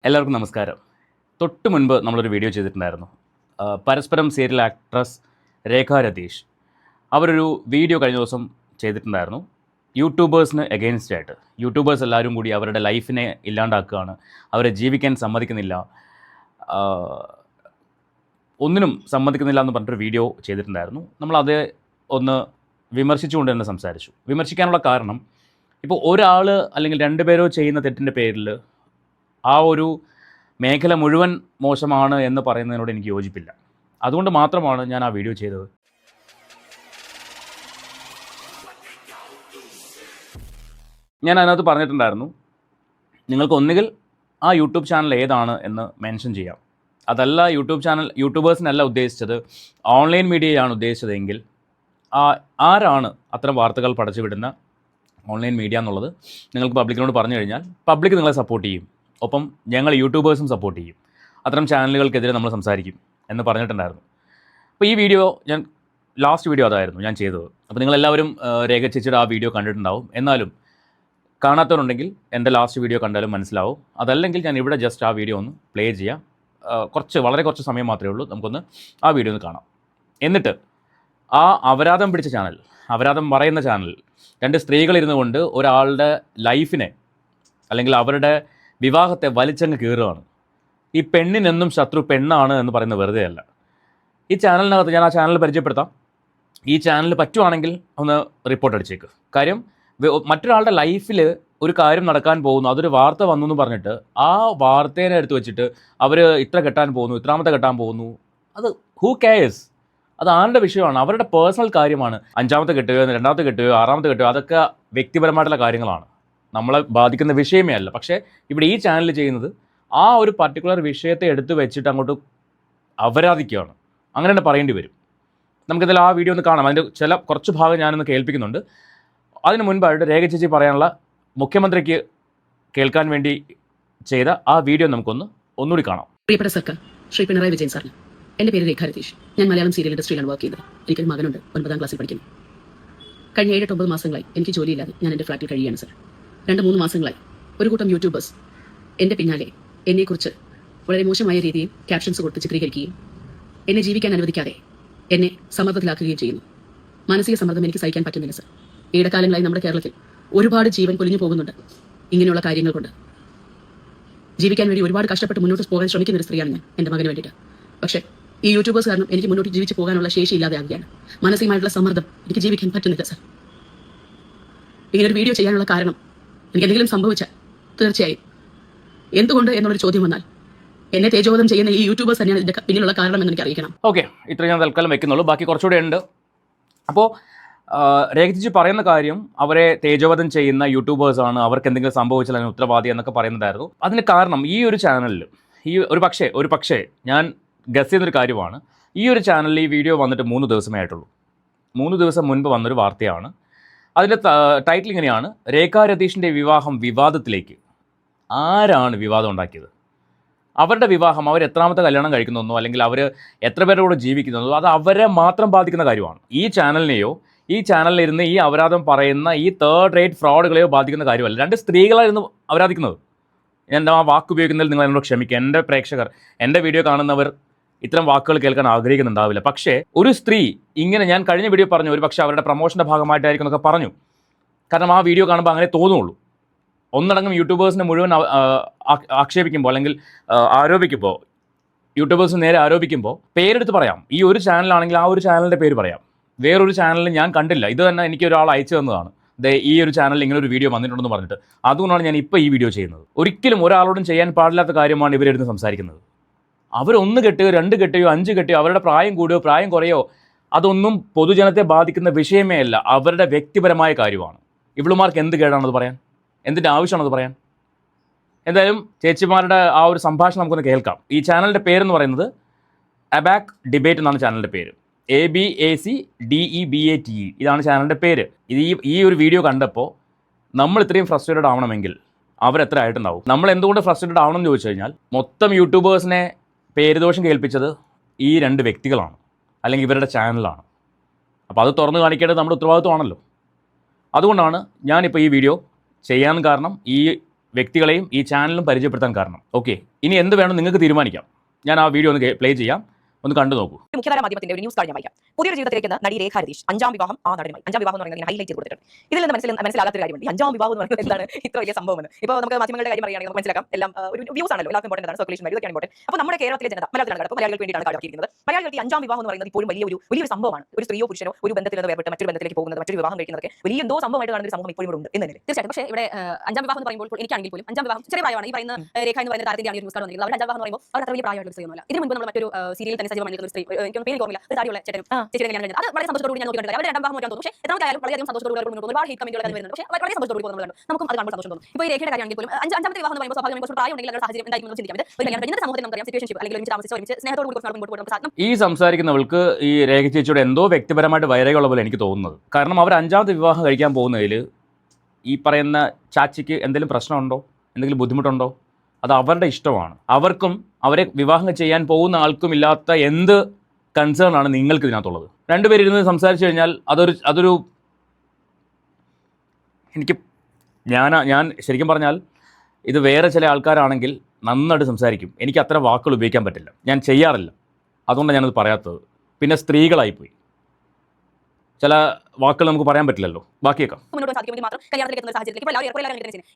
എല്ലാവർക്കും നമസ്കാരം. തൊട്ട് മുൻപ് നമ്മളൊരു വീഡിയോ ചെയ്തിട്ടുണ്ടായിരുന്നു. പരസ്പരം സീരിയൽ ആക്ട്രസ് രേഖ രതീഷ് അവരൊരു വീഡിയോ കഴിഞ്ഞ ദിവസം ചെയ്തിട്ടുണ്ടായിരുന്നു. യൂട്യൂബേഴ്സിന് എഗെയിൻസ്റ്റ് ആയിട്ട് യൂട്യൂബേഴ്സ് എല്ലാവരും കൂടി അവരുടെ ലൈഫിനെ ഇല്ലാണ്ടാക്കുകയാണ്, അവരെ ജീവിക്കാൻ സമ്മതിക്കുന്നില്ല, ഒന്നിനും സമ്മതിക്കുന്നില്ല എന്ന് പറഞ്ഞിട്ടൊരു വീഡിയോ ചെയ്തിട്ടുണ്ടായിരുന്നു. നമ്മളത് ഒന്ന് വിമർശിച്ചുകൊണ്ട് തന്നെ സംസാരിച്ചു. വിമർശിക്കാനുള്ള കാരണം, ഇപ്പോൾ ഒരാൾ അല്ലെങ്കിൽ രണ്ടുപേരോ ചെയ്യുന്ന തെറ്റിൻ്റെ പേരിൽ ആ ഒരു മേഖല മുഴുവൻ മോശമാണ് എന്ന് പറയുന്നതിനോട് എനിക്ക് യോജിപ്പില്ല. അതുകൊണ്ട് മാത്രമാണ് ഞാൻ ആ വീഡിയോ ചെയ്തത്. ഞാൻ അതിനകത്ത് പറഞ്ഞിട്ടുണ്ടായിരുന്നു, നിങ്ങൾക്ക് ഒന്നുകിൽ ആ യൂട്യൂബ് ചാനൽ ഏതാണ് എന്ന് മെൻഷൻ ചെയ്യാം. അതല്ല യൂട്യൂബേഴ്സിനല്ല ഉദ്ദേശിച്ചത്, ഓൺലൈൻ മീഡിയയാണ് ഉദ്ദേശിച്ചതെങ്കിൽ ആരാണ് അത്തരം വാർത്തകൾ പടച്ചുവിടുന്ന ഓൺലൈൻ മീഡിയ എന്നുള്ളത് നിങ്ങൾക്ക് പബ്ലിക്കിനോട് പറഞ്ഞു കഴിഞ്ഞാൽ പബ്ലിക് നിങ്ങളെ സപ്പോർട്ട് ചെയ്യും. ഒപ്പം ഞങ്ങൾ യൂട്യൂബേഴ്സും സപ്പോർട്ട് ചെയ്യും. അത്തരം ചാനലുകൾക്കെതിരെ നമ്മൾ സംസാരിക്കും എന്ന് പറഞ്ഞിട്ടുണ്ടായിരുന്നു. അപ്പോൾ ഈ വീഡിയോ ലാസ്റ്റ് വീഡിയോ അതായിരുന്നു ഞാൻ ചെയ്തത്. അപ്പോൾ നിങ്ങളെല്ലാവരും രേഖ ചേച്ചിയുടെ ആ വീഡിയോ കണ്ടിട്ടുണ്ടാവും. എന്നാലും കാണാത്തവരുണ്ടെങ്കിൽ എൻ്റെ ലാസ്റ്റ് വീഡിയോ കണ്ടാലും മനസ്സിലാവും. അതല്ലെങ്കിൽ ഞാൻ ഇവിടെ ജസ്റ്റ് ആ വീഡിയോ ഒന്ന് പ്ലേ ചെയ്യാം. വളരെ കുറച്ച് സമയം മാത്രമേ ഉള്ളൂ. നമുക്കൊന്ന് ആ വീഡിയോ ഒന്ന് കാണാം. എന്നിട്ട് ആ അപരാധം പിടിച്ച ചാനൽ, അപരാധം പറയുന്ന ചാനൽ, രണ്ട് സ്ത്രീകളിരുന്നു കൊണ്ട് ഒരാളുടെ ലൈഫിനെ അല്ലെങ്കിൽ അവരുടെ വിവാഹത്തെ വലിച്ചങ്ങ് കീറുകയാണ്. ഈ പെണ്ണിനെന്നും ശത്രു പെണ്ണാണ് എന്ന് പറയുന്നത് വെറുതെ അല്ല. ഈ ചാനലിനകത്ത് ഞാൻ ആ ചാനൽ പരിചയപ്പെടുത്താം. ഈ ചാനൽ പറ്റുവാണെങ്കിൽ ഒന്ന് റിപ്പോർട്ട് അടിച്ചേക്ക്. കാര്യം മറ്റൊരാളുടെ ലൈഫിൽ ഒരു കാര്യം നടക്കാൻ പോകുന്നു, അതൊരു വാർത്ത വന്നു എന്ന് പറഞ്ഞിട്ട് ആ വാർത്തേനെ എടുത്ത് വെച്ചിട്ട് അവർ ഇത്ര കെട്ടാൻ പോകുന്നു, ഇത്രാമത്തെ കെട്ടാൻ പോകുന്നു, അത് ഹൂ കെയർസ്? അത് ആരുടെ വിഷയമാണ്? അവരുടെ പേഴ്സണൽ കാര്യമാണ്. 5ാമത്തെ കെട്ടുകയോ 2ാമത്തെ കെട്ടുകയോ 6ാമത്തെ കെട്ടുകയോ അതൊക്കെ വ്യക്തിപരമായിട്ടുള്ള കാര്യങ്ങളാണ്, നമ്മളെ ബാധിക്കുന്ന വിഷയമേ അല്ല. പക്ഷേ ഇവിടെ ഈ ചാനൽ ചെയ്യുന്നത് ആ ഒരു പർട്ടിക്കുലർ വിഷയത്തെ എടുത്ത് വെച്ചിട്ട് അങ്ങോട്ട് അപരാധിക്കുകയാണ്. അങ്ങനെ തന്നെ പറയേണ്ടി വരും. നമുക്കിതിൽ ആ വീഡിയോ ഒന്ന് കാണാം. അതിൻ്റെ കുറച്ച് ഭാഗം ഞാനൊന്ന് കേൾപ്പിക്കുന്നുണ്ട്. അതിന് മുൻപായിട്ട് രേഖ ചേച്ചി പറയാനുള്ള മുഖ്യമന്ത്രിക്ക് കേൾക്കാൻ വേണ്ടി ചെയ്ത ആ വീഡിയോ ഒന്നുകൂടി കാണാം. പ്രിയപ്പെട്ട സർക്കാർ, ശ്രീ പിണറായി വിജയൻ സാറിന് എൻ്റെ പേര് രേഖ രതീഷ്. ഞാൻ മലയാളം സീരിയൽ ഇൻഡസ്ട്രിയിലാണ് വർക്ക് ചെയ്യുന്നത്. എനിക്കൊരു മകനുണ്ട്, 9ാം ക്ലാസ്സിൽ പഠിക്കുന്നു. കഴിഞ്ഞ 7-9 മാസങ്ങളായി എനിക്ക് ജോലിയില്ലാതെ ഞാൻ എൻ്റെ ഫ്ലാറ്റിൽ കഴിയാണ് സർ. 2-3 മാസങ്ങളായി ഒരു കൂട്ടം യൂട്യൂബേഴ്സ് എൻ്റെ പിന്നാലെ എന്നെക്കുറിച്ച് വളരെ മോശമായ രീതിയിൽ ക്യാപ്ഷൻസ് കൊടുത്ത് ചിത്രീകരിക്കുകയും എന്നെ ജീവിക്കാൻ അനുവദിക്കാതെ എന്നെ സമ്മർദ്ദത്തിലാക്കുകയും ചെയ്യുന്നു. മാനസിക സമ്മർദ്ദം എനിക്ക് സഹിക്കാൻ പറ്റുന്നില്ല സർ. ഈയിടക്കാലങ്ങളായി നമ്മുടെ കേരളത്തിൽ ഒരുപാട് ജീവൻ പൊലിഞ്ഞു പോകുന്നുണ്ട്. ഇങ്ങനെയുള്ള കാര്യങ്ങൾ കൊണ്ട് ജീവിക്കാൻ വേണ്ടി ഒരുപാട് കഷ്ടപ്പെട്ട് മുന്നോട്ട് പോകാൻ ശ്രമിക്കുന്ന ഒരു സ്ത്രീയാണ് ഞാൻ, എൻ്റെ മകന് വേണ്ടിയിട്ട്. പക്ഷേ ഈ യൂട്യൂബേഴ്സ് കാരണം എനിക്ക് മുന്നോട്ട് ജീവിച്ച് പോകാനുള്ള ശേഷി ഇല്ലാതെയാകുകയാണ്. മാനസികമായിട്ടുള്ള സമ്മർദ്ദം, എനിക്ക് ജീവിക്കാൻ പറ്റുന്നില്ല സർ. ഇങ്ങനൊരു വീഡിയോ ചെയ്യാനുള്ള കാരണം, എനിക്ക് എന്തെങ്കിലും സംഭവിച്ചാൽ തീർച്ചയായും എന്തുകൊണ്ട് എന്നുള്ളൊരു ചോദ്യം വന്നാൽ എന്നെ തേജോവധം ചെയ്യുന്ന ഈ യൂട്യൂബേഴ്സ് തന്നെയാണ് ഇതിൻ്റെ പിന്നിലുള്ള കാരണം എന്ന് എനിക്ക് അറിയിക്കണം. ഓക്കെ, ഇത്ര ഞാൻ തൽക്കാലം വെക്കുന്നുള്ളൂ. ബാക്കി കുറച്ചുകൂടെ ഉണ്ട്. അപ്പോൾ രേഖിച്ച് പറയുന്ന കാര്യം, അവരെ തേജോവധം ചെയ്യുന്ന യൂട്യൂബേഴ്സാണ്, അവർക്ക് എന്തെങ്കിലും സംഭവിച്ചാൽ അതിന് ഉത്തരവാദി എന്നൊക്കെ പറയുന്നുണ്ടായിരുന്നു. അതിന് കാരണം ഈ ഒരു ചാനലിൽ ഒരു പക്ഷേ ഞാൻ ഗസ് ചെയ്യുന്നൊരു കാര്യമാണ്, ഈ ഒരു ചാനലിൽ ഈ വീഡിയോ വന്നിട്ട് 3 ദിവസമേ ആയിട്ടുള്ളൂ. 3 ദിവസം മുൻപ് വന്നൊരു വാർത്തയാണ്. അതിൻ്റെ ടൈറ്റിൽ ഇങ്ങനെയാണ്: രേഖ രതീഷിൻ്റെ വിവാഹം വിവാദത്തിലേക്ക്. ആരാണ് വിവാദം ഉണ്ടാക്കിയത്? അവരുടെ വിവാഹം, അവർ എത്രാമത്തെ കല്യാണം കഴിക്കുന്നതെന്നോ അല്ലെങ്കിൽ അവർ എത്ര പേരുടെ കൂടെ ജീവിക്കുന്നതോ അത് അവരെ മാത്രം ബാധിക്കുന്ന കാര്യമാണ്. ഈ ചാനലിനെയോ ഈ ചാനലിലിരുന്ന് ഈ അപരാധം പറയുന്ന ഈ തേർഡ് റേറ്റ് ഫ്രോഡുകളെയോ ബാധിക്കുന്ന കാര്യമല്ല. 2 സ്ത്രീകളായിരുന്നു അപരാധിക്കുന്നത്. എൻ്റെ ആ വാക്ക് ഉപയോഗിക്കുന്നതിൽ നിങ്ങൾ എന്നോട് ക്ഷമിക്കുക. എൻ്റെ പ്രേക്ഷകർ, എൻ്റെ വീഡിയോ കാണുന്നവർ ഇത്തരം വാക്കുകൾ കേൾക്കാൻ ആഗ്രഹിക്കുന്നുണ്ടാവില്ല. പക്ഷേ ഒരു സ്ത്രീ ഇങ്ങനെ, ഞാൻ കഴിഞ്ഞ വീഡിയോ പറഞ്ഞു, ഒരു പക്ഷേ അവരുടെ പ്രൊമോഷൻ്റെ ഭാഗമായിട്ടായിരിക്കും എന്നൊക്കെ പറഞ്ഞു. കാരണം ആ വീഡിയോ കാണുമ്പോൾ അങ്ങനെ തോന്നുള്ളൂ. ഒന്നടങ്കം യൂട്യൂബേഴ്സിനെ മുഴുവൻ ആക്ഷേപിക്കുമ്പോൾ അല്ലെങ്കിൽ ആരോപിക്കുമ്പോൾ, യൂട്യൂബേഴ്സിന് നേരെ ആരോപിക്കുമ്പോൾ പേരെടുത്ത് പറയാം. ഈ ഒരു ചാനലാണെങ്കിൽ ആ ഒരു ചാനലിൻ്റെ പേര് പറയാം. വേറൊരു ചാനലിൽ ഞാൻ കണ്ടില്ല. ഇത് തന്നെ എനിക്ക് ഒരാൾ അയച്ചു തന്നതാണ്. ഈ ഒരു ചാനലിൽ ഇങ്ങനെ ഒരു വീഡിയോ വന്നിട്ടുണ്ടെന്ന് പറഞ്ഞിട്ട്. അതുകൊണ്ടാണ് ഞാൻ ഇപ്പോൾ ഈ വീഡിയോ ചെയ്യുന്നത്. ഒരിക്കലും ഒരാളോടും ചെയ്യാൻ പാടില്ലാത്ത കാര്യമാണ് ഇവരെടുത്ത് സംസാരിക്കുന്നത്. അവർ 1 കെട്ടുകയോ 2 കെട്ടുകയോ 5 കെട്ടുകയോ അവരുടെ പ്രായം കൂടുകയോ പ്രായം കുറയോ അതൊന്നും പൊതുജനത്തെ ബാധിക്കുന്ന വിഷയമേ അല്ല. അവരുടെ വ്യക്തിപരമായ കാര്യമാണ്. ഇവളുമാർക്ക് എന്ത് കേടാണത് പറയാൻ? എന്തിൻ്റെ ആവശ്യമാണത് പറയാൻ? എന്തായാലും ചേച്ചിമാരുടെ ആ ഒരു സംഭാഷണം നമുക്കൊന്ന് കേൾക്കാം. ഈ ചാനലിൻ്റെ പേരെന്ന് പറയുന്നത് അബാക് ഡിബേറ്റ് എന്നാണ് ചാനലിൻ്റെ പേര്. ABACDEBATE ഇതാണ് ചാനലിൻ്റെ പേര്. ഈ ഒരു വീഡിയോ കണ്ടപ്പോൾ നമ്മൾ ഇത്രയും ഫ്രസ്ട്രേറ്റഡ് ആവണമെങ്കിൽ അവരെത്ര ആയിട്ടുണ്ടാവും? നമ്മൾ എന്തുകൊണ്ട് ഫ്രസ്ട്രേറ്റഡ് ആവണമെന്ന് ചോദിച്ചു കഴിഞ്ഞാൽ, മൊത്തം യൂട്യൂബേഴ്സിനെ പേരുദോഷം കേൾപ്പിച്ചത് ഈ 2 വ്യക്തികളാണ്, അല്ലെങ്കിൽ ഇവരുടെ ചാനലാണ്. അപ്പോൾ അത് തുറന്നു കാണിക്കേണ്ടത് നമ്മുടെ ഉത്തരവാദിത്വമാണല്ലോ. അതുകൊണ്ടാണ് ഞാനിപ്പോൾ ഈ വീഡിയോ ചെയ്യാൻ കാരണം. ഈ വ്യക്തികളെയും ഈ ചാനലും പരിചയപ്പെടുത്താൻ കാരണം. ഓക്കെ, ഇനി എന്ത് വേണം നിങ്ങൾക്ക് തീരുമാനിക്കാം. ഞാൻ ആ വീഡിയോ ഒന്ന് പ്ലേ ചെയ്യാം, ഒന്ന് കണ്ടു നോക്കൂ. മുഖ്യധാര മാധ്യമത്തിന്റെ ഒരു ന്യൂസ് കാര്യം വായിക്കാം. പുതിയൊരു ജീവിതത്തിലേക്ക് നടി രേഖ ഹരിതീഷ് 5ാം വിവാഹം ആ നടനുമായി. 5ാം വിവാഹം എന്ന് പറയുന്നത് ഹൈലൈറ്റ് ചെയ്ത് കൊടുത്തിട്ടുണ്ട്. ഇതിൽ നിന്ന് മനസ്സിലാകാത്ത ഒരു കാര്യമുണ്ട്. 5ാം വിവാഹം എന്ന് പറയുന്നത് എന്താണ് ഇത്ര വലിയ സംഭവം. ഇപ്പോൾ നമുക്ക് മാധ്യമങ്ങളുടെ കാര്യം പറയുകയാണെങ്കിൽ മനസ്സിലാക്കാം, എല്ലാം ഒരു വ്യൂസ് ആണല്ലോ, എല്ലാവർക്കും ഇമ്പോർട്ടൻ്റ് ആണ്, സർക്കുലേഷൻ വരും, ഇതൊക്കെയാണ് ഇമ്പോർട്ടൻ്റ്. അപ്പോൾ നമ്മുടെ കേരളത്തിലെ ജനത മലയാളികൾക്ക് വേണ്ടിയാണ് കാണിക്കുന്നത്. മലയാളികൾക്ക് 5ാം വിവാഹം എന്ന് പറയുന്നത് ഇപ്പോഴും വലിയൊരു സംഭവമാണ്. ഒരു സ്ത്രീയോ പുരുഷനോ ഒരു ബന്ധത്തിൽ നിന്ന് വേർപെട്ട് മറ്റൊരു ബന്ധത്തിലേക്ക് പോകുന്നത്, മറ്റൊരു വിവാഹം കഴിക്കുന്നതൊക്കെ വലിയ എന്തോ സംഭവമായിട്ട് കാണുന്ന ഒരു സമൂഹം ഇപ്പോഴും ഉണ്ട് എന്ന് തന്നെ തീർച്ചയായിട്ടും. പക്ഷേ ഇവിടെ 5ാം വിവാഹം എന്ന് പറയുമ്പോൾ എനിക്കാണെങ്കിൽ പോലും 5ാം വിവാഹം ചെറിയ പ്രായമാണ്. ഈ പറയുന്ന രേഖ എന്ന് പറയുന്ന താരത്തിന്റെ ന്യൂസ് കാർഡ് വന്നിരിക്കുന്നത്. അവർ 5ാം വിവാഹം എന്ന് പറയുമ്പോൾ അവർ അത്ര വലിയ പ്രായമായിട്ടുള്ള സ്ത്രീയൊന്നുമല്ല. ഇതിന് മുൻപ് നമ്മൾ മറ്റൊരു സീരിയൽ തന്നെ സജീവമായിരിക്കുന്ന ഒരു സ്ത്രീ, എനിക്ക് പേര് ഓർമ്മയില്ല, ഒരു താടിയുള്ള ചേട്ടനും ചേച്ചിയുടെ കല്യാണം കഴിഞ്ഞത്. അത് വളരെ സന്തോഷത്തോടെ ഞാൻ നോക്കിയിട്ടുണ്ട്. അവരുടെ 2ാം വിവാഹം തോന്നുന്നു. പക്ഷേ എത്രയായാലും വളരെയധികം സന്തോഷത്തോടെ ഒരുപാട് ഹേറ്റ് കമന്റുകൾ വരുന്നുണ്ട്. പക്ഷേ വളരെ സന്തോഷത്തോടെ പോകുന്നുണ്ട്. നമുക്കും അത് കാണുമ്പോൾ സന്തോഷം തോന്നും. ഇപ്പോൾ ഈ രേഖയുടെ കാര്യമാണെങ്കിൽ പോലും 5ാമത്തെ വിവാഹം എന്ന് പറയുമ്പോൾ സ്വാഭാവികമായി കുറച്ച് പ്രായം ഉണ്ടെങ്കിൽ അവരുടെ സാഹചര്യം എന്തായിരിക്കും ചിന്തിക്കാം. ഒരു കല്യാണം ഇന്നത്തെ സമൂഹത്തിൽ നമുക്കറിയാം സിറ്റുവേഷൻഷിപ്പ് അല്ലെങ്കിൽ ഒരുമിച്ച് താമസിച്ച് ഒരുമിച്ച് സ്നേഹത്തോട് കൂടി കുറച്ച് മുൻപോട്ട് പോകുന്ന സാധനം. ഈ സംസാരിക്കുന്നവൾക്ക് ഈ രേഖ ചേച്ചിയുടെ എന്തോ വ്യക്തിപരമായിട്ട് വൈരാഗ്യമുള്ള പോലെ എനിക്ക് തോന്നുന്നത്. കാരണം അവർ 5ാമത്തെ വിവാഹം കഴിക്കാൻ പോകുന്നതിൽ ഈ പറയുന്ന ചാച്ചിക്ക് എന്തെങ്കിലും പ്രശ്നമുണ്ടോ, എന്തെങ്കിലും ബുദ്ധിമുട്ടുണ്ടോ? അത് അവരുടെ ഇഷ്ടമാണ്. അവർക്കും അവരെ വിവാഹം ചെയ്യാൻ പോകുന്ന ആൾക്കും ഇല്ലാത്ത എന്ത് കൺസേൺ ആണ് നിങ്ങൾക്ക് ഇതിനകത്തുള്ളത്? രണ്ടുപേരിരുന്ന് സംസാരിച്ചു കഴിഞ്ഞാൽ അതൊരു എനിക്ക് ഞാൻ ശരിക്കും പറഞ്ഞാൽ ഇത് വേറെ ചില ആൾക്കാരാണെങ്കിൽ നന്നായിട്ട് സംസാരിക്കും. എനിക്ക് അത്ര വാക്കുകൾ ഉപയോഗിക്കാൻ പറ്റില്ല, ഞാൻ ചെയ്യാറില്ല, അതുകൊണ്ടാണ് ഞാനത് പറയാത്തത്. പിന്നെ സ്ത്രീകളായിപ്പോയി, ചില വാക്കുകൾ നമുക്ക് പറയാൻ പറ്റില്ലല്ലോ. ബാക്കിയേക്കാം മുന്നോട്ട് സാധിക്കുമെങ്കിൽ മാത്രം കല്യാണത്തിലേക്ക് എത്തുന്ന സാഹചര്യത്തിലേക്ക് ഇപ്പോൾ എല്ലാവരും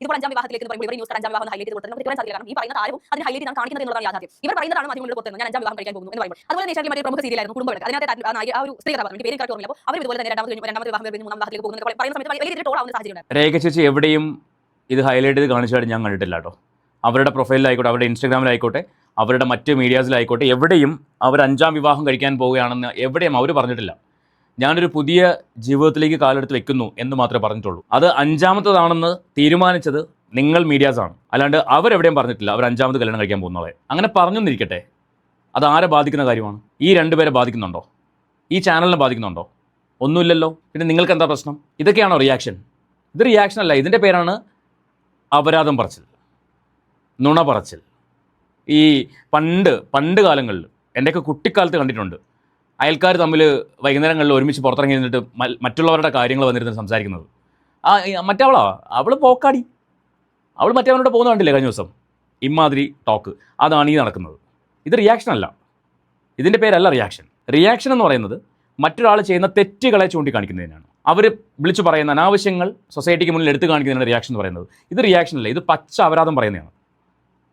ഇപ്പോൾ 5ാം വിവാഹത്തിലേക്ക് എന്ന് പറയുമ്പോൾ ഇവർ ന്യൂസ് 5ാം വിവാഹം ഹൈലൈറ്റ് കൊടുക്കുന്നത് നമുക്ക് സാധിക്കില്ല. കാരണം ഈ പറയുന്ന താരവും അതിന് ഹൈലൈറ്റ് ഞാൻ കാണിക്കുന്നത് എന്നുള്ളതാണ് യാഥാർത്ഥ്യം. ഇവർ പറയുന്നതാണ് മാധ്യമങ്ങളിൽ പുറത്തുനിന്ന് ഞാൻ 5ാം വിവാഹം കഴിക്കാൻ പോകുന്നു എന്ന് പറയുമ്പോൾ. അതുപോലെ നേശാക്കി മറ്റൊരു പ്രമുഖ സീരിയലായിരുന്നു കുടുംബം. അതിനകത്ത് ആ ഒരു സ്ത്രീ കഥാപാത്രം പേര് കാട്ടി ഓർമ്മയില്ല. അവർ ഇതുപോലെ തന്നെ 2ാമത്തെ വിവാഹം കഴിഞ്ഞ് 3ാം വിവാഹത്തിലേക്ക് പോകുന്നത് പറയുന്ന സമയത്ത് വലിയ രീതിയിൽ ട്രോളാവുന്ന സാഹചര്യം. രേഖ ചേച്ചി എവിടെയും ഇത് ഹൈലൈറ്റ് ചെയ്ത് കാണിച്ചായിട്ട് ഞാൻ കണ്ടിട്ടില്ല കേട്ടോ. അവരുടെ പ്രൊഫൈലിലായിക്കോട്ടെ, അവരുടെ ഇൻസ്റ്റാഗ്രാമിലായിക്കോട്ടെ, അവരുടെ മറ്റ് മീഡിയാസിലായിക്കോട്ടെ, എവിടെയും അവർ 5ാം വിവാഹം കഴിക്കാൻ പോവുകയാണെന്ന് എവിടെയും അവർ പറഞ്ഞിട്ടില്ല. ഞാനൊരു പുതിയ ജീവിതത്തിലേക്ക് കാലെടുത്ത് വെക്കുന്നു എന്ന് മാത്രമേ പറഞ്ഞിട്ടുള്ളൂ. അത് 5ാമത്തേതാണെന്ന് തീരുമാനിച്ചത് നിങ്ങൾ മീഡിയാസാണ്, അല്ലാണ്ട് അവരെവിടെയും പറഞ്ഞിട്ടില്ല അവർ 5ാമത് കല്യാണം കഴിക്കാൻ പോകുന്നവരെ. അങ്ങനെ പറഞ്ഞെന്നിരിക്കട്ടെ, അത് ആരെ ബാധിക്കുന്ന കാര്യമാണ്? ഈ രണ്ടുപേരെ ബാധിക്കുന്നുണ്ടോ? ഈ ചാനലിനെ ബാധിക്കുന്നുണ്ടോ? ഒന്നുമില്ലല്ലോ. പിന്നെ നിങ്ങൾക്ക് എന്താ പ്രശ്നം? ഇതൊക്കെയാണോ റിയാക്ഷൻ? ഇത് റിയാക്ഷൻ അല്ല, ഇതിൻ്റെ പേരാണ് അപരാധം പറച്ചിൽ, നുണ പറച്ചിൽ. ഈ പണ്ട് കാലങ്ങളിൽ എൻ്റെയൊക്കെ കുട്ടിക്കാലത്ത് കണ്ടിട്ടുണ്ട് അയൽക്കാർ തമ്മിൽ വൈകുന്നേരങ്ങളിൽ ഒരുമിച്ച് പുറത്തിറങ്ങി നിന്നിട്ട് മറ്റുള്ളവരുടെ കാര്യങ്ങൾ വന്നിരുന്ന് സംസാരിക്കുന്നത്. അവൾ പോക്കാടി, അവൾ മറ്റവനോട് പോകുന്ന കണ്ടില്ലേ കഴിഞ്ഞ ദിവസം? ഇമാതിരി ടോക്ക്, അതാണ് ഈ നടക്കുന്നത്. ഇത് റിയാക്ഷൻ അല്ല, ഇതിൻ്റെ പേരല്ല റിയാക്ഷൻ. റിയാക്ഷൻ എന്ന് പറയുന്നത് മറ്റൊരാൾ ചെയ്യുന്ന തെറ്റുകളെ ചൂണ്ടിക്കാണിക്കുന്നതിനാണ്. അവർ വിളിച്ചു പറയുന്ന അനാവശ്യങ്ങൾ സൊസൈറ്റിക്ക് മുന്നിൽ എടുത്തു കാണിക്കുന്നതിനാണ് റിയാക്ഷൻ എന്ന് പറയുന്നത്. ഇത് റിയാക്ഷൻ അല്ല, ഇത് പച്ച അപരാധം പറയുന്നതാണ്.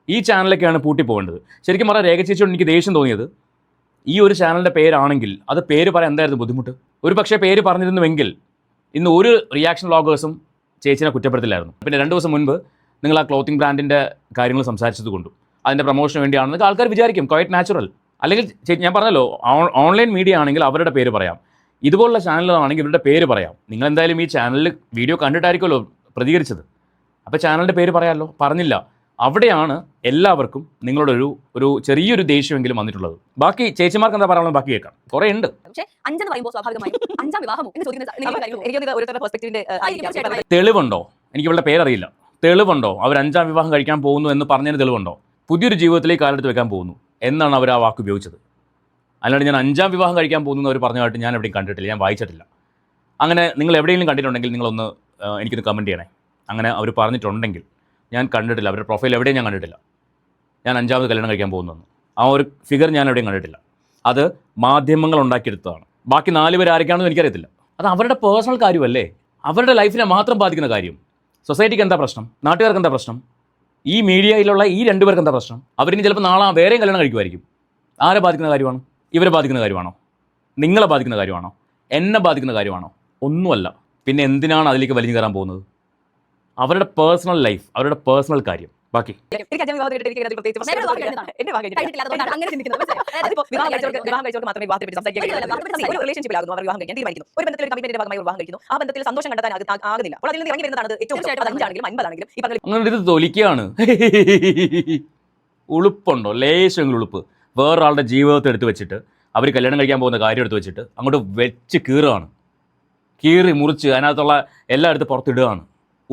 ഈ ചാനലൊക്കെയാണ് പൂട്ടിപ്പോകേണ്ടത്. ശരിക്കും പറഞ്ഞാൽ രേഖ ചേച്ചിയോട് എനിക്ക് ദേഷ്യം തോന്നിയത്, ഈ ഒരു ചാനലിൻ്റെ പേരാണെങ്കിൽ അത് പേര് പറയാൻ എന്തായിരുന്നു ബുദ്ധിമുട്ട്? ഒരു പക്ഷേ പേര് പറഞ്ഞിരുന്നുവെങ്കിൽ ഇന്ന് ഒരു റിയാക്ഷൻ വ്ളോഗേഴ്സും ചേച്ചിനെ കുറ്റപ്പെടുത്തില്ലായിരുന്നു. പിന്നെ 2 ദിവസം മുൻപ് നിങ്ങൾ ആ ക്ലോത്തിങ് ബ്രാൻഡിൻ്റെ കാര്യങ്ങൾ സംസാരിച്ചത് കൊണ്ടും അതിൻ്റെ പ്രൊമോഷന് വേണ്ടിയാണെന്ന് ആൾക്കാർ വിചാരിക്കും, ക്വയറ്റ് നാച്ചുറൽ. അല്ലെങ്കിൽ ഞാൻ പറഞ്ഞല്ലോ, ഓൺലൈൻ മീഡിയ ആണെങ്കിൽ അവരുടെ പേര് പറയാം, ഇതുപോലുള്ള ചാനലുകളാണെങ്കിൽ ഇവരുടെ പേര് പറയാം. നിങ്ങൾ എന്തായാലും ഈ ചാനലിൽ വീഡിയോ കണ്ടിട്ടായിരിക്കുമല്ലോ പ്രതികരിച്ചത്, അപ്പോൾ ചാനലിൻ്റെ പേര് പറയാമല്ലോ, പറഞ്ഞില്ല. അവിടെയാണ് എല്ലാവർക്കും നിങ്ങളുടെ ഒരു ചെറിയൊരു ദേഷ്യമെങ്കിലും വന്നിട്ടുള്ളത്. ബാക്കി ചേച്ചിമാർക്ക് എന്താ പറയാനുള്ളത് ബാക്കി കേൾക്കാം, കുറേ ഉണ്ട്. പക്ഷേ 5 എന്ന് പറയുമ്പോൾ സ്വാഭാവികമായും 5ാം വിവാഹം എന്ന് ചോദിക്കുന്നത് തെളിവുണ്ടോ? എനിക്ക് ഇവളുടെ പേരറിയില്ല. തെളിവുണ്ടോ അവർ 5ാം വിവാഹം കഴിക്കാൻ പോകുന്നു എന്ന് പറഞ്ഞതിന് തെളിവുണ്ടോ? പുതിയൊരു ജീവിതത്തിലേക്ക് കാലെടുത്ത് വെക്കാൻ പോകുന്നു എന്നാണ് അവർ ആ വാക്ക് ഉപയോഗിച്ചത്. അല്ലാണ്ട് ഞാൻ 5ാം വിവാഹം കഴിക്കാൻ പോകുന്നു അവർ പറഞ്ഞതായിട്ട് ഞാൻ എവിടെയും കണ്ടിട്ടില്ല, ഞാൻ വായിച്ചിട്ടില്ല. അങ്ങനെ നിങ്ങൾ എവിടെയെങ്കിലും കണ്ടിട്ടുണ്ടെങ്കിൽ നിങ്ങളൊന്ന് എനിക്കൊന്ന് കമൻറ്റ് ചെയ്യണേ. അങ്ങനെ അവർ പറഞ്ഞിട്ടുണ്ടെങ്കിൽ ഞാൻ കണ്ടിട്ടില്ല, അവരുടെ പ്രൊഫൈൽ എവിടെയും ഞാൻ കണ്ടിട്ടില്ല. ഞാൻ 5ാമത് കല്യാണം കഴിക്കാൻ പോകുന്നു ആ ഒരു ഫിഗർ ഞാൻ എവിടെയും കണ്ടിട്ടില്ല. അത് മാധ്യമങ്ങൾ ഉണ്ടാക്കിയെടുത്തതാണ്. ബാക്കി 4 പേർ ആരൊക്കെയാണെന്ന് എനിക്കറിയത്തില്ല. അത് അവരുടെ പേഴ്സണൽ കാര്യമല്ലേ, അവരുടെ ലൈഫിനെ മാത്രം ബാധിക്കുന്ന കാര്യം. സൊസൈറ്റിക്ക് എന്താ പ്രശ്നം? നാട്ടുകാർക്ക് എന്താ പ്രശ്നം? ഈ മീഡിയയിലുള്ള ഈ 2 പേർക്ക് എന്താ പ്രശ്നം? അവരിനി ചിലപ്പോൾ നാളെ വേറെയും കല്യാണം കഴിക്കുമായിരിക്കും. ആരെ ബാധിക്കുന്ന കാര്യമാണ്? ഇവരെ ബാധിക്കുന്ന കാര്യമാണോ? നിങ്ങളെ ബാധിക്കുന്ന കാര്യമാണോ? എന്നെ ബാധിക്കുന്ന കാര്യമാണോ? ഒന്നുമല്ല. പിന്നെ എന്തിനാണ് അതിലേക്ക് വലിഞ്ഞു കയറാൻ പോകുന്നത്? അവരുടെ പേഴ്സണൽ ലൈഫ്, അവരുടെ പേഴ്സണൽ കാര്യം. ബാക്കി അങ്ങനെ ഇത് തൊലിക്കുകയാണ്. ഉളുപ്പുണ്ടോ? ലേശമെങ്കിലും ഉളുപ്പ്. വേറൊരാളുടെ ജീവിതത്തെ എടുത്ത് വെച്ചിട്ട്, അവർ കല്യാണം കഴിക്കാൻ പോകുന്ന കാര്യം എടുത്ത് വെച്ചിട്ട് അങ്ങോട്ട് വെച്ച് കീറി മുറിച്ച് അതിനകത്തുള്ള എല്ലാം എടുത്ത് പുറത്തിടുകയാണ്.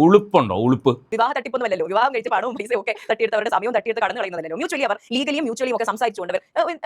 ഉളുപ്പുണ്ടോ? ഉളുപ്പ്. വിവാഹ തട്ടിപ്പൊന്നുമല്ലല്ലോ. വിവാഹം കഴിച്ച് പണവും പൈസയും ഒക്കെ തട്ടിയെടുത്തവരുടെ സമയവും തട്ടിയെടുത്ത് കടന്നു കളയുന്നതല്ലോ. മ്യൂച്വലി അവർ ലീഗലിയും ഒക്കെ സംസാരിച്ചുകൊണ്ട്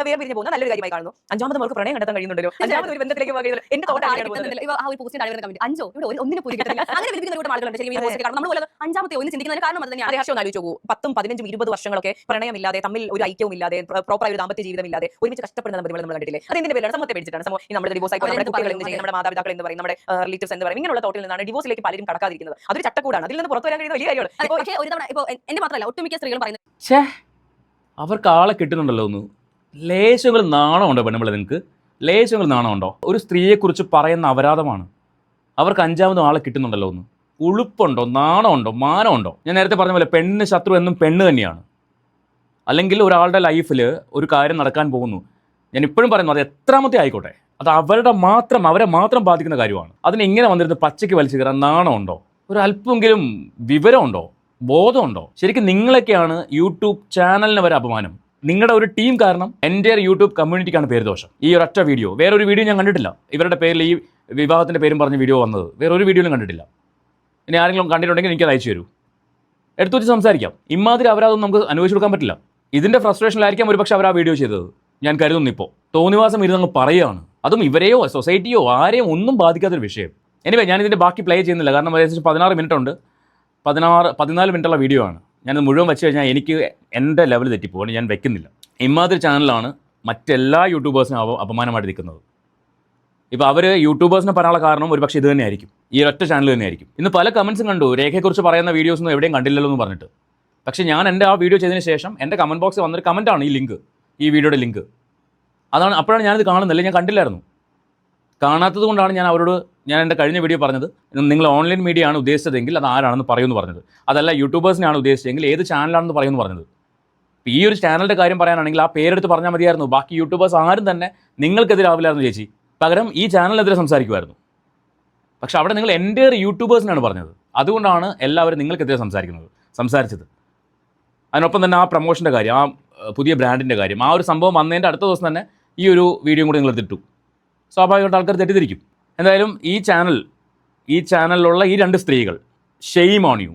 വേർപിരിഞ്ഞ് പോകുന്ന നല്ലൊരു കാര്യമായി കാണുന്നു. അഞ്ചാമത് അവർക്ക് പ്രണയം കണ്ടെത്താൻ കഴിയുന്നുണ്ടല്ലോ. അഞ്ചാമത് ഒരു ബന്ധത്തിലേക്ക് പോകുന്നത് എന്റെ തോട്ടം ആ ഒരു പോസ്റ്റിന്റെ അടിവരുന്ന കമന്റ് 5 ഇവിടെ ഒന്നിനെ പോലും കിട്ടുന്നില്ല. അങ്ങനെ വിളിക്കുന്ന ഒരുപാട് ആളുകളുണ്ട്. ശരി, ഈ പോസ്റ്റ് കാണും. നമ്മൾ അഞ്ചാമത്തെ ഒന്ന് ചിന്തിക്കുന്നതിന് കാരണം അത് തന്നെയാണ്. അതേ ഹർഷം ഒന്ന് ആലോചിച്ച് നോക്കൂ. 10, 15, 20 വർഷങ്ങളൊക്കെ പ്രണയമില്ലാതെ തമ്മിൽ ഒരു ഐക്യവും ഇല്ലാതെ പ്രോപ്പറായ ഒരു ദാമ്പത്യ ജീവിതം ഇല്ലാതെ ഒരുമിച്ച് കഷ്ടപ്പെടുന്ന ദമ്പതികളെ നമ്മൾ കണ്ടിട്ടില്ലേ? അതിന്റെ പേരിലാണ് സമൂഹത്തെ പേടിച്ചിട്ടാണ്. നമ്മുടെ ഡിവോഴ്സ് ആയിക്കോട്ടെ, നമ്മുടെ കുട്ടികൾ എന്ന് ചെയ്യും, നമ്മുടെ മാതാപിതാക്കൾ എന്ന് പറയും, നമ്മുടെ റിലേറ്റീവ്സ് എന്ന് പറയും, ഇങ്ങനെയുള്ള തോട്ടിൽ നിന്നാണ് ഡിവോഴ്സിലേക്ക് പലരും കടക്കാതിരിക്കുന്നത്. അതൊരു ചട്ടക്കൂടാണ്. അതിൽ നിന്ന് പുറത്തു വരാൻ കഴിയുന്ന വലിയ കാര്യമാണ്. പക്ഷേ ഒരു തവണ ഇപ്പോൾ എന്റെ മാത്രമല്ല ഒട്ടുമിക്ക സ്ത്രീകളും പറയുന്നത് ഛേ, അവർക്ക് ആളെ കിട്ടുന്നുണ്ടല്ലോ ഒന്ന്. ലേശങ്ങൾ നാണമുണ്ടോ പെണ്ണുമ്പോൾ? നിങ്ങൾക്ക് ലേശങ്ങൾ നാണമുണ്ടോ? ഒരു സ്ത്രീയെക്കുറിച്ച് പറയുന്ന അപരാധമാണ്. അവർക്ക് അഞ്ചാമതും ആളെ കിട്ടുന്നുണ്ടല്ലോ ഒന്ന്. ഉളുപ്പുണ്ടോ? നാണമുണ്ടോ? മാനമുണ്ടോ? ഞാൻ നേരത്തെ പറഞ്ഞ പോലെ പെണ്ണിന് ശത്രു എന്നും പെണ്ണ് തന്നെയാണ്. അല്ലെങ്കിൽ ഒരാളുടെ ലൈഫിൽ ഒരു കാര്യം നടക്കാൻ പോകുന്നു, ഞാൻ ഇപ്പോഴും പറയുന്നു, അത് എത്രാമത്തെ ആയിക്കോട്ടെ, അത് അവരെ മാത്രം ബാധിക്കുന്ന കാര്യമാണ്. അതിന് ഇങ്ങനെ വന്നിരുന്ന് പച്ചയ്ക്ക് വലിച്ചു കയറാൻ നാണമുണ്ടോ? ഒരു അല്പമെങ്കിലും വിവരമുണ്ടോ? ബോധമുണ്ടോ? ശരിക്കും നിങ്ങളൊക്കെയാണ് യൂട്യൂബ് ചാനലിന് വരെ അപമാനം. നിങ്ങളുടെ ഒരു ടീം കാരണം എൻ്റെ യൂട്യൂബ് കമ്മ്യൂണിറ്റിക്കാണ് പേര് ദോഷം. ഈ ഒരൊറ്റ വീഡിയോ, വേറൊരു വീഡിയോ ഞാൻ കണ്ടിട്ടില്ല. ഇവരുടെ പേരിൽ ഈ വിവാഹത്തിൻ്റെ പേരും പറഞ്ഞ വീഡിയോ വന്നത് വേറൊരു വീഡിയോയിലും കണ്ടിട്ടില്ല. ഇനി ആരെങ്കിലും കണ്ടിട്ടുണ്ടെങ്കിൽ എനിക്കത് അയച്ചു തരൂ, എടുത്തു വെച്ച് സംസാരിക്കാം. ഇമാതിരി അവരതൊന്നും നമുക്ക് അനുഭവിച്ചു കൊടുക്കാൻ പറ്റില്ല. ഇതിൻ്റെ ഫ്രസ്ട്രേഷനിലായിരിക്കാം ഒരുപക്ഷെ അവർ ആ വീഡിയോ ചെയ്തത്, ഞാൻ കരുതുന്നു. ഇപ്പോൾ തോന്നിവാസം ഇരുന്നങ്ങ് പറയുകയാണ്. അതും ഇവരെയോ സൊസൈറ്റിയോ ആരെയും ഒന്നും ബാധിക്കാത്തൊരു വിഷയം. എനിവേ, ഞാനിതിൻ്റെ ബാക്കി പ്ലേ ചെയ്യുന്നില്ല. കാരണം ഏകദേശം 16 മിനിറ്റ് ഉണ്ട്. 14 മിനിറ്റുള്ള വീഡിയോ ആണ്. ഞാനത് മുഴുവൻ വെച്ച് കഴിഞ്ഞാൽ എനിക്ക് എൻ്റെ ലെവൽ തെറ്റിപ്പോകും. ഞാൻ വെക്കുന്നില്ല. ഇമാതിരി ചാനലാണ് മറ്റെല്ലാ യൂട്യൂബേഴ്സിനും അപമാനമായിട്ട് നിൽക്കുന്നത്. ഇപ്പോൾ അവർ യൂട്യൂബേഴ്സിനെ പറയാനുള്ള കാരണം ഒരുപക്ഷെ ഇത് തന്നെയായിരിക്കും, ഈ ഒറ്റ ചാനൽ തന്നെയായിരിക്കും. ഇന്ന് പല കമൻസും കണ്ടു, രേഖയെക്കുറിച്ച് പറയുന്ന വീഡിയോസൊന്നും എവിടെയും കണ്ടില്ലല്ലോ എന്ന് പറഞ്ഞിട്ട്. പക്ഷേ ഞാൻ എൻ്റെ ആ വീഡിയോ ചെയ്തതിന് ശേഷം എൻ്റെ കമൻറ്റ് ബോക്സിൽ വന്നൊരു കമൻറ്റാണ് ഈ ലിങ്ക്, ഈ വീഡിയോയുടെ ലിങ്ക്. അപ്പോഴാണ് ഞാനിത് കാണുന്നില്ല, ഞാൻ കണ്ടില്ലായിരുന്നു. കാണാത്തത് കൊണ്ടാണ് ഞാൻ എൻ്റെ കഴിഞ്ഞ വീഡിയോ പറഞ്ഞത്, നിങ്ങൾ ഓൺലൈൻ മീഡിയ ആണ് ഉദ്ദേശിച്ചതെങ്കിൽ അത് ആരാണെന്ന് പറയുമെന്ന് പറഞ്ഞത്. അതല്ല യൂട്യൂബേഴ്സിനാണ് ഉദ്ദേശിച്ചതെങ്കിൽ ഏത് ചാനലാണെന്ന് പറയുമെന്ന് പറഞ്ഞത്. ഈ ഒരു ചാനലിൻ്റെ കാര്യം പറയാനാണെങ്കിൽ ആ പേരെടുത്ത് പറഞ്ഞാൽ മതിയായിരുന്നു. ബാക്കി യൂട്യൂബേഴ്സ് ആരും തന്നെ നിങ്ങൾക്കെതിരാവില്ലായിരുന്നു ചേച്ചി. പകരം ഈ ചാനലിനെതിരെ സംസാരിക്കുമായിരുന്നു. പക്ഷെ അവിടെ നിങ്ങൾ എൻ്റെ യൂട്യൂബേഴ്സിനാണ് പറഞ്ഞത്. അതുകൊണ്ടാണ് എല്ലാവരും നിങ്ങൾക്കെതിരെ സംസാരിച്ചത്. അതിനൊപ്പം തന്നെ ആ പ്രൊമോഷൻ്റെ കാര്യം, ആ പുതിയ ബ്രാൻഡിൻ്റെ കാര്യം, ആ ഒരു സംഭവം വന്നതിൻ്റെ അടുത്ത ദിവസം തന്നെ ഈ ഒരു വീഡിയോ കൂടി നിങ്ങൾ എടുത്തിട്ടു. സ്വാഭാവികമായിട്ട് ആൾക്കാർ തെറ്റിദ്ധരിക്കും. എന്തായാലും ഈ ചാനലിലുള്ള ഈ 2 സ്ത്രീകൾ, ഷെയിം ഓൺ യു.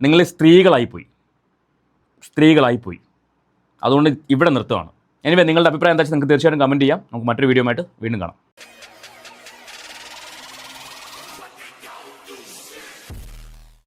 നിങ്ങൾ സ്ത്രീകളായിപ്പോയി. അതുകൊണ്ട് ഇവിടെ നിർത്തുകയാണ്. എനിവേ, നിങ്ങളുടെ അഭിപ്രായം എന്താ വെച്ചാൽ നിങ്ങൾക്ക് തീർച്ചയായിട്ടും കമൻറ്റ് ചെയ്യാം. നമുക്ക് മറ്റൊരു വീഡിയോ ആയിട്ട് വീണ്ടും കാണാം.